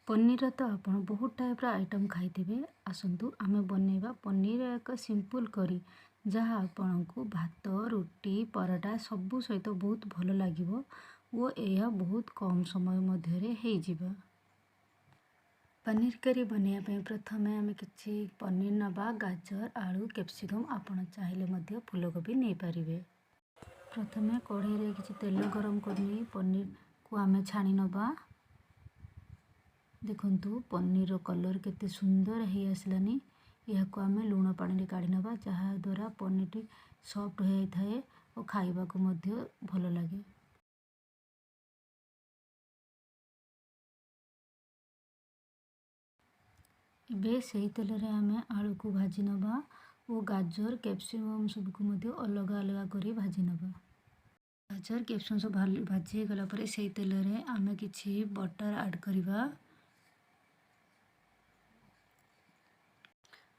पनीर तो आप बहुत टाइप्र आइटम खाई आसतु आमे बनैबा पनीर एक सिंपल करी जहाँ आपण को भात रुटी पराठा सबू सहित बहुत भल लगे और यह बहुत कम समय मध्य हो। पनीर करी बनवाई प्रथम आम कि पनीर नवा गाजर आलू कैप्सिकम आपण चाहिए फूलकोबी नहीं पारे। प्रथम कढ़ई कि तेल गरम करनी पनीर को आम छाणी नवा। देखंतु पनीर कलर केते सुंदर है आसलानी। यह को आम लुण पानी काढ़ी नवा जहाँ द्वारा पनीर टी सॉफ्ट हो जाए और खाइबा को मध्य भल लगे। इबे सही तेल रे आम आलू को भाजी नवा और गाजर कैप्सिकम सबको मध्य अलग अलग करी भाजी नवा। गाजर कैप्सिकम सब भाजी गला पर सही तेल रे आम किछि बटर ऐड करिबा।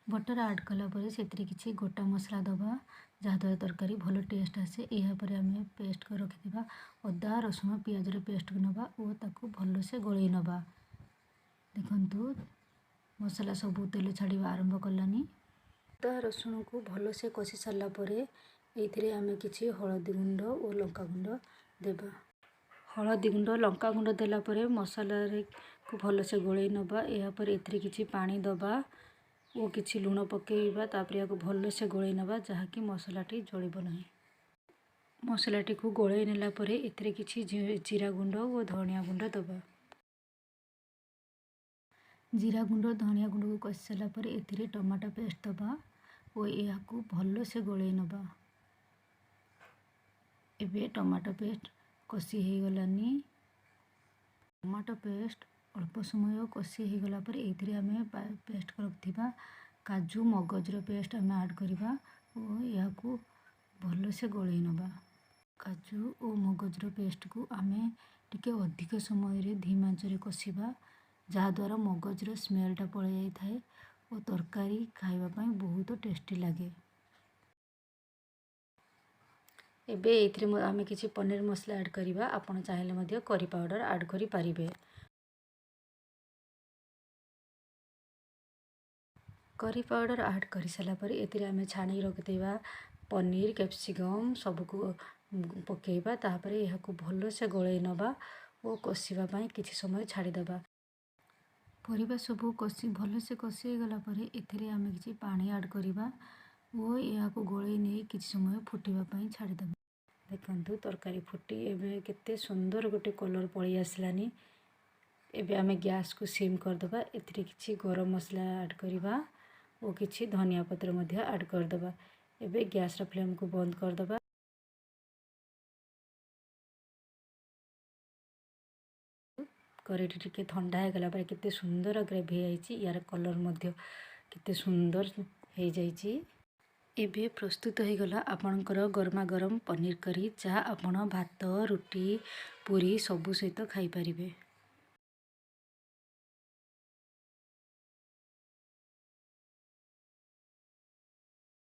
बटर ऐड कलापर से किसी गोटा मसला दबा जहाँद्वारा तरकारी भल टेस्ट आसे। यापर आम पेस्ट कर रखि अदा रसुण पियाजर पेस्ट नवा और ताकू भल से गलई नवा। देखंतु मसला सब तेल छाड़ी आरंभ कलानी। अदा रसुण को भल से कषि सारापर ये आम कि हलदी गुंड और लंका गुंड देबा। हलदी गुंड लंका गुंड देलापर मसला को भल से गलई नवा। यापर एथिरे किछि पानी दबा और किछि लुण पकेइबा तापर या भल से गलई नवा जहाँकि मसलाटी जलिब नहीं। मसलाटी को गलई नेला परे एथिरे किछि जीरा गुंड और धनिया गुंड दबा। जीरा गुंड धनिया गुंड को कषि सारा पर एथिरे टमाटो पेस्ट दबा और या भल से गलई नवा। एबे टमाटो पेस्ट कषि हो गलानी। टमाटो पेस्ट अल्प समय कषि हो गला पर एथिरे आमे पेस्ट कर रखिथिबा काजू मगजर पेस्ट आम ऐड करिबा और या भल से गलई नवा। काजू और मगजर पेस्ट को आमे टिके अधिक समय रे धीमा आंचरे कषिबा जहाँद्वारा मगजर स्मेलटा पलि जाए और तरकारी खाइबा पई बहुत टेस्टी लगे। एबे एथिरे आमे किछि पनीर मसला ऐड करिबा। आपण चाहिले मध्य करी पाउडर ऐड करि पारिबे। करी पाउडर ऐड कर सारापर एथिरे आमे छाणी रखिदेबा पनीर कैप्सिकम सबको पकेइबा तापर यह भल से गलई नवा और कषिबा पई किछि समय छाड़ीदेबा। परिबा सब कषि भल से कषि गला पर एथिरे आमे किछि पानी ऐड करिबा और यह गलई नहीं किछि समय फुटिबा पई छाड़ीदेबा। देखंतु तरकारी फुटी एबे केते सुंदर गोटे कलर पलि आसलानी। एबे आमे गैस को सिम करदबा। एथिरे किछि गरम मसला ऐड करिबा और किछि धनिया पत्र मध्य ऐड करदबा। एबे गैस रा फ्लेम को बंद करदबा। करेटी टिके ठंडा हो गला पर केते सुंदर ग्रेवी आइछि। यार कलर मध्य केते सुंदर हो जाइछि। एबे प्रस्तुत हो गला आपणकर गरमा गरम पनीर करी जहाँ आपण भात रुटी पूरी सबू सहित खाई पारिबे।